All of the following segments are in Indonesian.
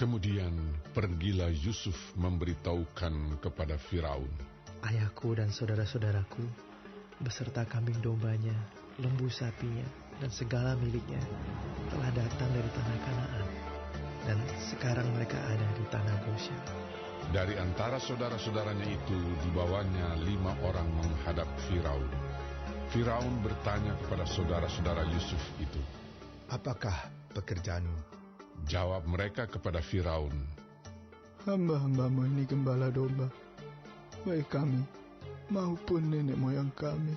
Kemudian pergilah Yusuf memberitahukan kepada Firaun, ayahku dan saudara-saudaraku beserta kambing dombanya, lembu sapinya, dan segala miliknya telah datang dari tanah Kanaan, dan sekarang mereka ada di tanah Goshen. Dari antara saudara-saudaranya itu dibawanya 5 orang menghadap Firaun. Firaun bertanya kepada saudara-saudara Yusuf itu, apakah pekerjaanmu? Jawab mereka kepada Firaun, hamba-hambamu ini gembala domba, baik kami maupun nenek moyang kami.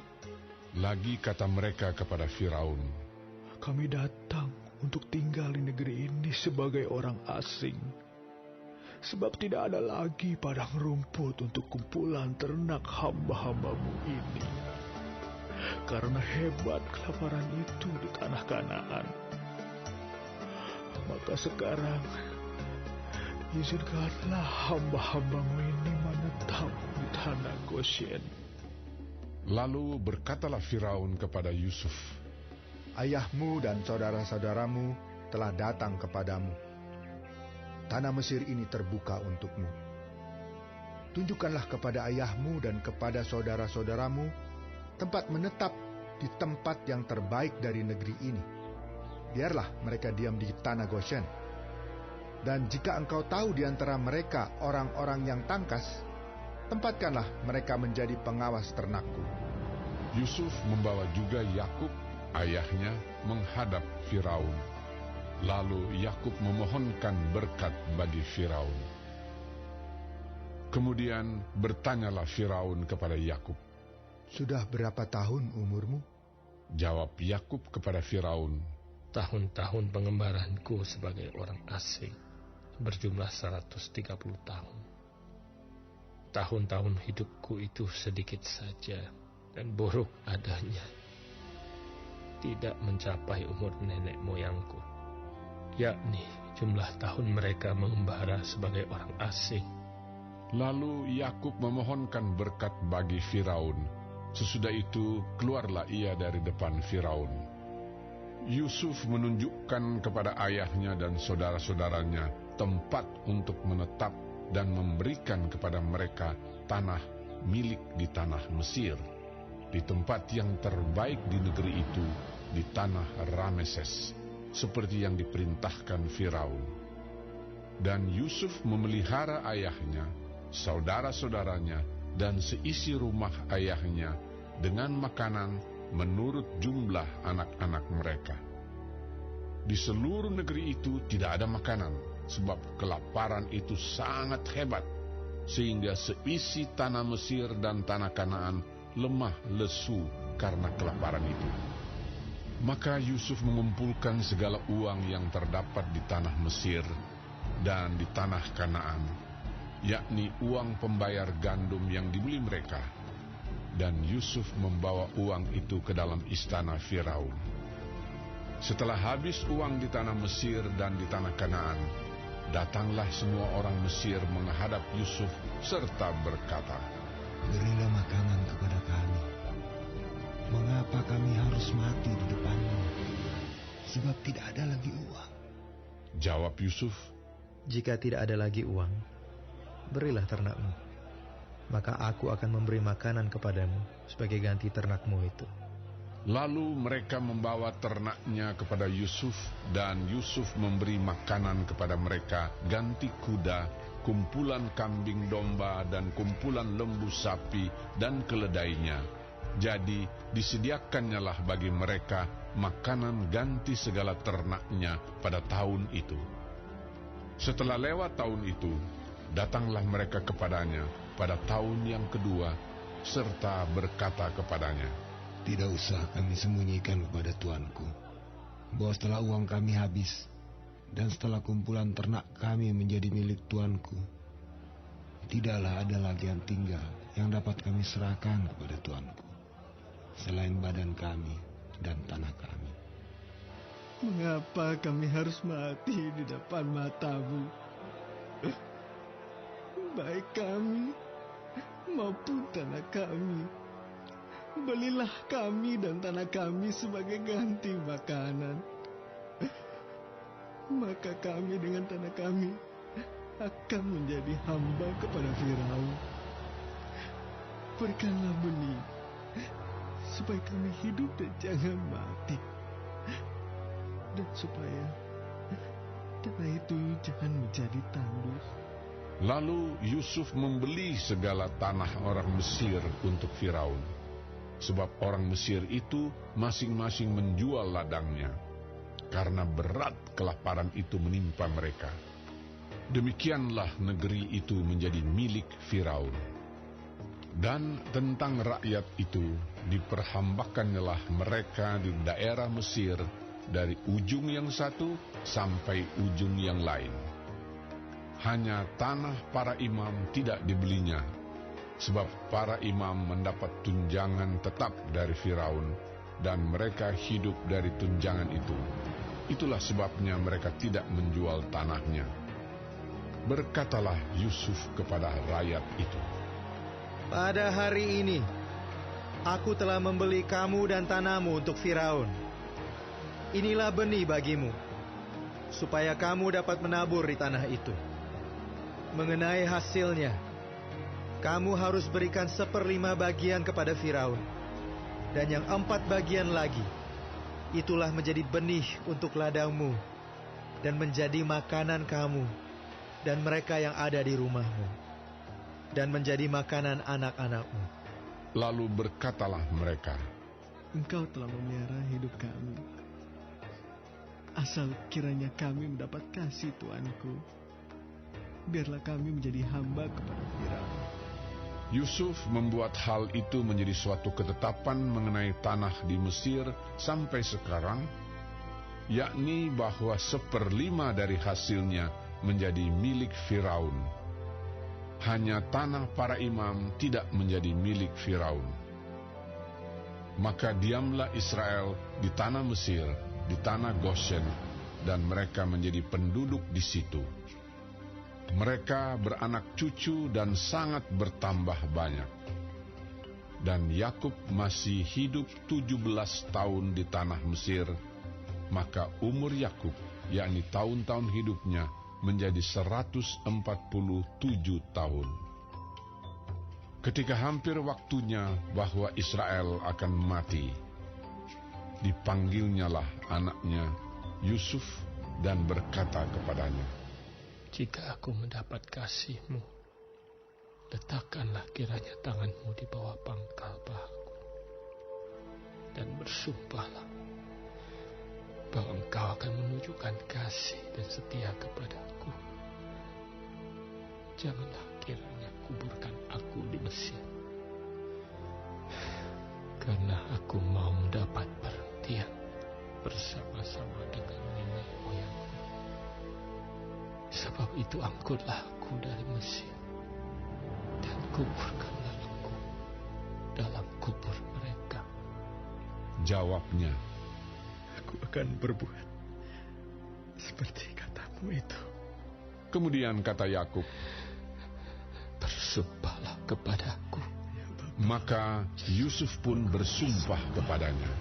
Lagi kata mereka kepada Firaun, kami datang untuk tinggal di negeri ini sebagai orang asing, sebab tidak ada lagi padang rumput untuk kumpulan ternak hamba-hambamu ini. Karena hebat kelaparan itu di tanah Kanaan, maka sekarang izinkanlah hamba-hambamu ini menetap di tanah Goshen. Lalu berkatalah Firaun kepada Yusuf, ayahmu dan saudara-saudaramu telah datang kepadamu. Tanah Mesir ini terbuka untukmu. Tunjukkanlah kepada ayahmu dan kepada saudara-saudaramu tempat menetap di tempat yang terbaik dari negeri ini. Biarlah mereka diam di tanah Goshen. Dan jika engkau tahu di antara mereka orang-orang yang tangkas, tempatkanlah mereka menjadi pengawas ternakku. Yusuf membawa juga Yakub, ayahnya, menghadap Firaun. Lalu Yakub memohonkan berkat bagi Firaun. Kemudian bertanyalah Firaun kepada Yakub, sudah berapa tahun umurmu? Jawab Yakub kepada Firaun, tahun-tahun pengembaranku sebagai orang asing berjumlah 130 tahun. Tahun-tahun hidupku itu sedikit saja dan buruk adanya, tidak mencapai umur nenek moyangku, yakni jumlah tahun mereka mengembara sebagai orang asing. Lalu Yakub memohonkan berkat bagi Firaun. Sesudah itu keluarlah ia dari depan Firaun. Yusuf menunjukkan kepada ayahnya dan saudara-saudaranya tempat untuk menetap dan memberikan kepada mereka tanah milik di tanah Mesir, di tempat yang terbaik di negeri itu, di tanah Rameses, seperti yang diperintahkan Firaun. Dan Yusuf memelihara ayahnya, saudara-saudaranya, dan seisi rumah ayahnya dengan makanan menurut jumlah anak-anak mereka. Di seluruh negeri itu tidak ada makanan, sebab kelaparan itu sangat hebat, sehingga seisi tanah Mesir dan tanah Kanaan lemah lesu karena kelaparan itu. Maka Yusuf mengumpulkan segala uang yang terdapat di tanah Mesir dan di tanah Kanaan, yakni uang pembayar gandum yang dibeli mereka. Dan Yusuf membawa uang itu ke dalam istana Firaun. Setelah habis uang di tanah Mesir dan di tanah Kanaan, datanglah semua orang Mesir menghadap Yusuf serta berkata, berilah makanan kepada kami. Mengapa kami harus mati di depanmu? Sebab tidak ada lagi uang. Jawab Yusuf, jika tidak ada lagi uang, berilah ternakmu, maka aku akan memberi makanan kepadamu sebagai ganti ternakmu itu. Lalu mereka membawa ternaknya kepada Yusuf, dan Yusuf memberi makanan kepada mereka ganti kuda, kumpulan kambing domba, dan kumpulan lembu sapi, dan keledainya. Jadi disediakannyalah bagi mereka makanan ganti segala ternaknya pada tahun itu. Setelah lewat tahun itu, datanglah mereka kepadanya pada tahun yang kedua, serta berkata kepadanya, tidak usah kami sembunyikan kepada tuanku bahwa setelah uang kami habis dan setelah kumpulan ternak kami menjadi milik tuanku, tidaklah ada lagi yang tinggal yang dapat kami serahkan kepada tuanku selain badan kami dan tanah kami. Mengapa kami harus mati di depan matamu? Baik kami maupun tanah kami, belilah kami dan tanah kami sebagai ganti makanan. Maka kami dengan tanah kami akan menjadi hamba kepada Firaun. Berikanlah benih, supaya kami hidup dan jangan mati. Dan supaya tanah itu jangan menjadi tandus. Lalu Yusuf membeli segala tanah orang Mesir untuk Firaun, sebab orang Mesir itu masing-masing menjual ladangnya, karena berat kelaparan itu menimpa mereka. Demikianlah negeri itu menjadi milik Firaun. Dan tentang rakyat itu, diperhambakannyalah mereka di daerah Mesir dari ujung yang satu sampai ujung yang lain. Hanya tanah para imam tidak dibelinya, sebab para imam mendapat tunjangan tetap dari Firaun, dan mereka hidup dari tunjangan itu. Itulah sebabnya mereka tidak menjual tanahnya. Berkatalah Yusuf kepada rakyat itu, Pada hari ini, aku telah membeli kamu dan tanahmu untuk Firaun. Inilah benih bagimu, supaya kamu dapat menabur di tanah itu. Mengenai hasilnya, kamu harus berikan 1/5 bagian kepada Firaun, dan yang 4 bagian lagi, itulah menjadi benih untuk ladangmu, dan menjadi makanan kamu, dan mereka yang ada di rumahmu, dan menjadi makanan anak-anakmu. lalu berkatalah mereka, Engkau telah memelihara hidup kami. Asal kiranya kami mendapat kasih Tuanku, biarlah kami menjadi hamba kepada Firaun. Yusuf membuat hal itu menjadi suatu ketetapan mengenai tanah di Mesir sampai sekarang, yakni bahwa 1/5 dari hasilnya menjadi milik Firaun. Hanya tanah para imam tidak menjadi milik Firaun. Maka diamlah Israel di tanah Mesir, di tanah Goshen, dan mereka menjadi penduduk di situ. Mereka beranak cucu dan sangat bertambah banyak. Dan Yakub masih hidup 17 tahun di tanah Mesir, maka umur Yakub, yakni tahun-tahun hidupnya, menjadi 147 tahun. Ketika hampir waktunya bahwa Israel akan mati, dipanggilnyalah anaknya Yusuf dan berkata kepadanya, Jika aku mendapat kasih-Mu, letakkanlah kiranya tangan-Mu di bawah pangkal pahaku, dan bersumpahlah bahwa Engkau akan menunjukkan kasih dan setia kepadaku. Janganlah kiranya kuburkan aku di Mesir, karena aku mau mendapat perhentian bersama-sama dengan nenek moyangku. Sebab itu angkutlah aku dari Mesir, dan kuburkanlah aku dalam kubur mereka. Jawabnya, Aku akan berbuat seperti katamu itu. kemudian kata Yakub, Bersumpahlah kepadaku. maka Yusuf pun bersumpah kepadanya.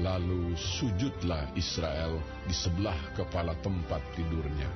Lalu sujudlah Israel di sebelah kepala tempat tidurnya.